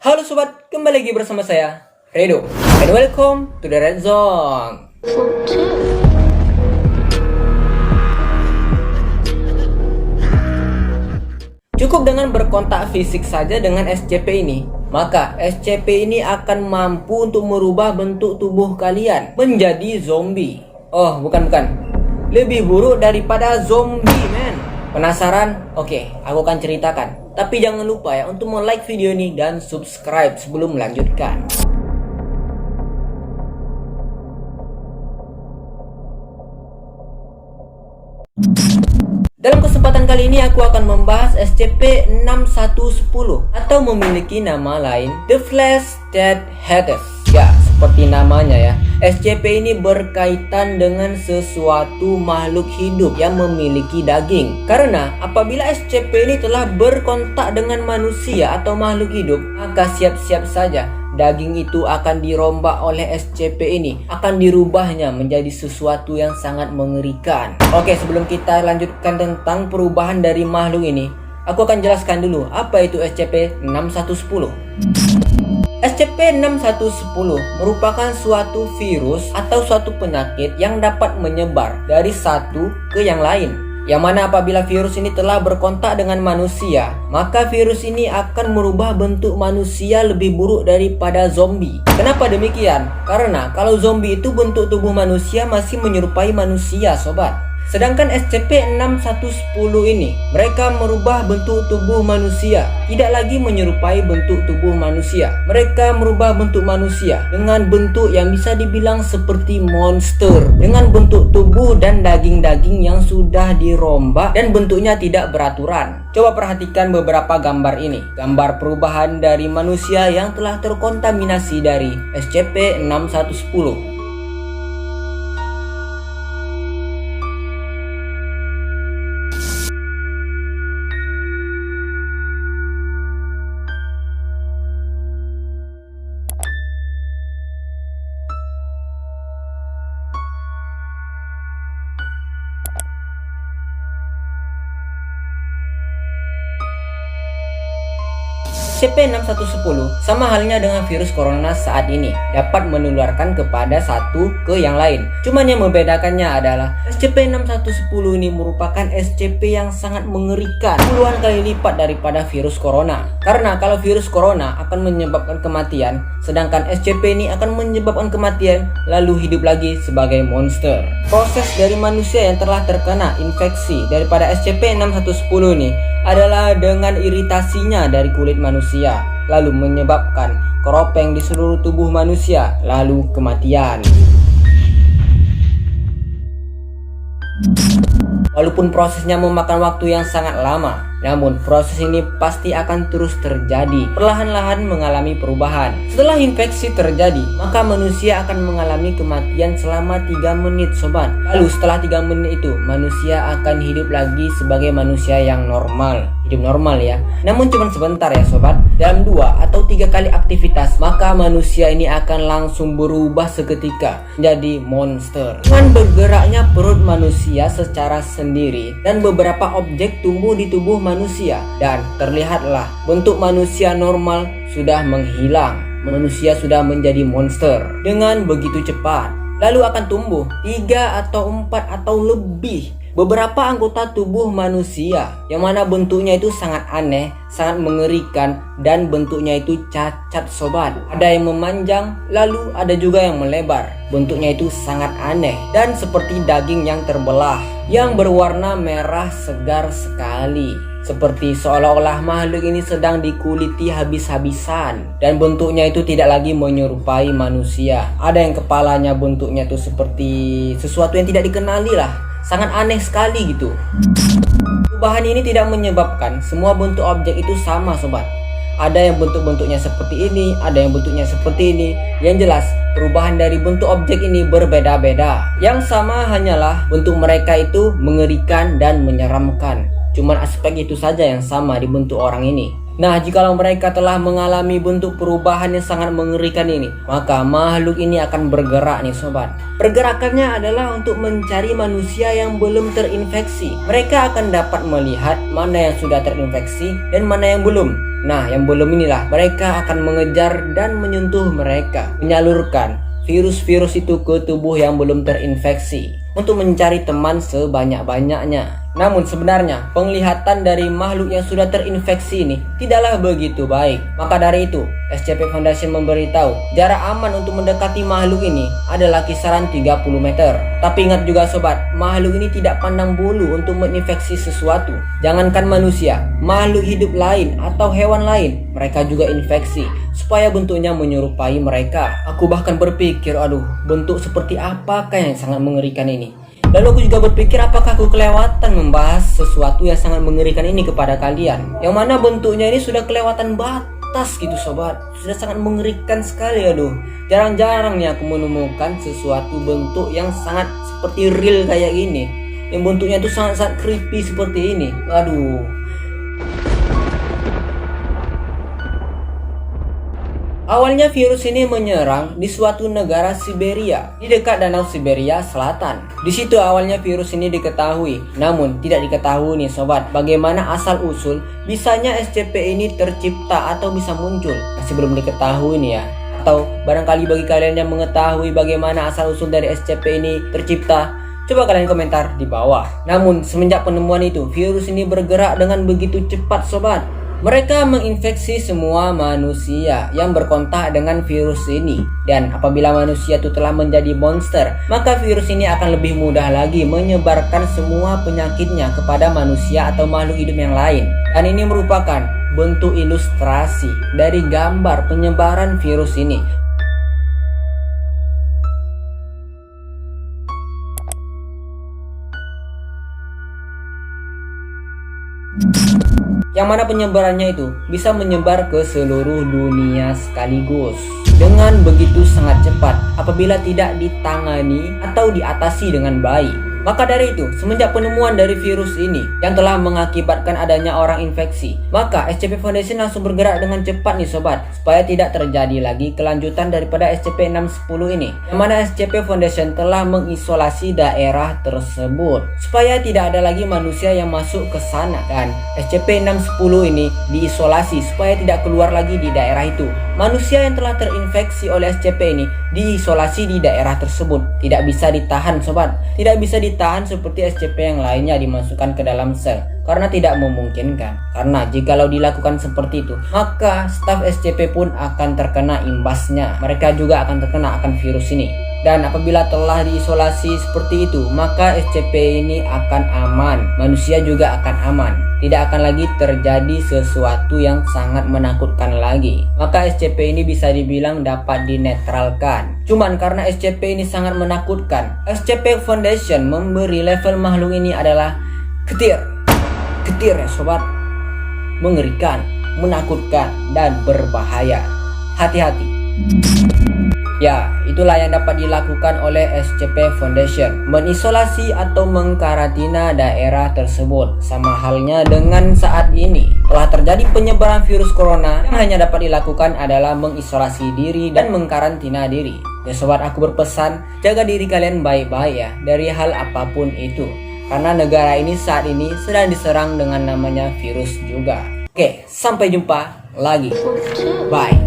Halo sobat, kembali lagi bersama saya, Redo. And welcome to the Red Zone. Cukup dengan berkontak fisik saja dengan SCP ini, maka SCP ini akan mampu untuk merubah bentuk tubuh kalian menjadi zombie. Oh, bukan. Lebih buruk daripada zombie, man. Penasaran? Oke, aku akan ceritakan. Tapi jangan lupa ya untuk like video ini dan subscribe sebelum melanjutkan. Dalam kesempatan kali ini aku akan membahas SCP-6110 atau memiliki nama lain The Flesh That Hatters. Ya, seperti namanya ya, SCP ini berkaitan dengan sesuatu makhluk hidup yang memiliki daging. Karena apabila SCP ini telah berkontak dengan manusia atau makhluk hidup, maka siap-siap saja daging itu akan dirombak oleh SCP ini, akan dirubahnya menjadi sesuatu yang sangat mengerikan. Oke, sebelum kita lanjutkan tentang perubahan dari makhluk ini, aku akan jelaskan dulu apa itu SCP-6110. SCP-6110 merupakan suatu virus atau suatu penyakit yang dapat menyebar dari satu ke yang lain. Yang mana apabila virus ini telah berkontak dengan manusia, maka virus ini akan merubah bentuk manusia lebih buruk daripada zombie. Kenapa demikian? Karena kalau zombie itu bentuk tubuh manusia masih menyerupai manusia, sobat. Sedangkan SCP-6110 ini, mereka merubah bentuk tubuh manusia, tidak lagi menyerupai bentuk tubuh manusia. Mereka merubah bentuk manusia dengan bentuk yang bisa dibilang seperti monster, dengan bentuk tubuh dan daging-daging yang sudah dirombak dan bentuknya tidak beraturan. Coba perhatikan beberapa gambar ini, gambar perubahan dari manusia yang telah terkontaminasi dari SCP-6110. SCP-6110 sama halnya dengan virus corona saat ini, dapat menularkan kepada satu ke yang lain. Cuman yang membedakannya adalah SCP-6110 ini merupakan SCP yang sangat mengerikan, puluhan kali lipat daripada virus corona. Karena kalau virus corona akan menyebabkan kematian, sedangkan SCP ini akan menyebabkan kematian lalu hidup lagi sebagai monster. Proses dari manusia yang telah terkena infeksi daripada SCP-6110 ini adalah dengan iritasinya dari kulit manusia, lalu menyebabkan keropeng di seluruh tubuh manusia, lalu kematian. Walaupun prosesnya memakan waktu yang sangat lama, namun proses ini pasti akan terus terjadi, perlahan-lahan mengalami perubahan. Setelah infeksi terjadi, maka manusia akan mengalami kematian selama 3 menit, sobat. Lalu setelah 3 menit itu, manusia akan hidup lagi sebagai manusia yang normal. Hidup normal ya, namun cuma sebentar ya sobat. Dalam 2 atau 3 kali aktivitas, maka manusia ini akan langsung berubah seketika menjadi monster. Dengan bergeraknya perut manusia secara sendiri dan beberapa objek tumbuh di tubuh manusia, dan terlihatlah bentuk manusia normal sudah menghilang. Manusia sudah menjadi monster dengan begitu cepat. Lalu akan tumbuh 3 atau 4 atau lebih beberapa anggota tubuh manusia, yang mana bentuknya itu sangat aneh, sangat mengerikan, dan bentuknya itu cacat, sobat. Ada yang memanjang, lalu ada juga yang melebar. Bentuknya itu sangat aneh dan seperti daging yang terbelah, yang berwarna merah segar sekali, seperti seolah-olah makhluk ini sedang dikuliti habis-habisan. Dan bentuknya itu tidak lagi menyerupai manusia. Ada yang kepalanya bentuknya itu seperti sesuatu yang tidak dikenali lah, sangat aneh sekali gitu. Perubahan ini tidak menyebabkan semua bentuk objek itu sama, sobat. Ada yang bentuk-bentuknya seperti ini, ada yang bentuknya seperti ini. Yang jelas, perubahan dari bentuk objek ini berbeda-beda. Yang sama hanyalah bentuk mereka itu mengerikan dan menyeramkan. Cuman aspek itu saja yang sama di bentuk orang ini. Nah, jikalau mereka telah mengalami bentuk perubahan yang sangat mengerikan ini, maka makhluk ini akan bergerak nih sobat. Pergerakannya adalah untuk mencari manusia yang belum terinfeksi. Mereka akan dapat melihat mana yang sudah terinfeksi dan mana yang belum. Nah, yang belum inilah mereka akan mengejar dan menyentuh mereka, menyalurkan virus-virus itu ke tubuh yang belum terinfeksi untuk mencari teman sebanyak-banyaknya. Namun sebenarnya penglihatan dari makhluk yang sudah terinfeksi ini tidaklah begitu baik. Maka dari itu SCP Foundation memberitahu jarak aman untuk mendekati makhluk ini adalah kisaran 30 meter. Tapi ingat juga sobat, makhluk ini tidak pandang bulu untuk menginfeksi sesuatu. Jangankan manusia, makhluk hidup lain atau hewan lain, mereka juga infeksi supaya bentuknya menyerupai mereka. Aku bahkan berpikir, aduh, bentuk seperti apakah yang sangat mengerikan ini? Lalu aku juga berpikir, apakah aku kelewatan membahas sesuatu yang sangat mengerikan ini kepada kalian, yang mana bentuknya ini sudah kelewatan batas gitu sobat. Sudah sangat mengerikan sekali. Aduh, jarang-jarang nih aku menemukan sesuatu bentuk yang sangat seperti real kayak gini, yang bentuknya itu sangat-sangat creepy seperti ini. Aduh. Awalnya virus ini menyerang di suatu negara Siberia, di dekat Danau Siberia Selatan. Di situ awalnya virus ini diketahui, namun tidak diketahui nih sobat, bagaimana asal-usul bisanya SCP ini tercipta atau bisa muncul. Masih belum diketahui nih ya. Atau barangkali bagi kalian yang mengetahui bagaimana asal-usul dari SCP ini tercipta, coba kalian komentar di bawah. Namun semenjak penemuan itu, virus ini bergerak dengan begitu cepat sobat. Mereka menginfeksi semua manusia yang berkontak dengan virus ini. Dan apabila manusia itu telah menjadi monster, maka virus ini akan lebih mudah lagi menyebarkan semua penyakitnya kepada manusia atau makhluk hidup yang lain. Dan ini merupakan bentuk ilustrasi dari gambar penyebaran virus ini. Yang mana penyebarannya itu bisa menyebar ke seluruh dunia sekaligus dengan begitu sangat cepat apabila tidak ditangani atau diatasi dengan baik. Maka dari itu, semenjak penemuan dari virus ini yang telah mengakibatkan adanya orang infeksi, maka SCP Foundation langsung bergerak dengan cepat nih sobat, supaya tidak terjadi lagi kelanjutan daripada SCP-610 ini. Yang mana SCP Foundation telah mengisolasi daerah tersebut supaya tidak ada lagi manusia yang masuk ke sana, dan SCP-610 ini diisolasi supaya tidak keluar lagi di daerah itu. Manusia yang telah terinfeksi oleh SCP ini diisolasi di daerah tersebut, tidak bisa ditahan sobat, tidak bisa ditahan seperti SCP yang lainnya dimasukkan ke dalam sel, karena tidak memungkinkan. Karena jikalau dilakukan seperti itu, maka staf SCP pun akan terkena imbasnya. Mereka juga akan terkena akan virus ini. Dan apabila telah diisolasi seperti itu, maka SCP ini akan aman, manusia juga akan aman. Tidak akan lagi terjadi sesuatu yang sangat menakutkan lagi. Maka SCP ini bisa dibilang dapat dinetralkan. Cuman karena SCP ini sangat menakutkan, SCP Foundation memberi level makhluk ini adalah ketir. Ketir ya sobat, mengerikan, menakutkan, dan berbahaya. Hati-hati. Ya, itulah yang dapat dilakukan oleh SCP Foundation, mengisolasi atau mengkarantina daerah tersebut. Sama halnya dengan saat ini telah terjadi penyebaran virus corona, yang hanya dapat dilakukan adalah mengisolasi diri dan mengkarantina diri. Ya sobat, aku berpesan jaga diri kalian baik-baik ya dari hal apapun itu, karena negara ini saat ini sedang diserang dengan namanya virus juga. Oke, sampai jumpa lagi. Bye.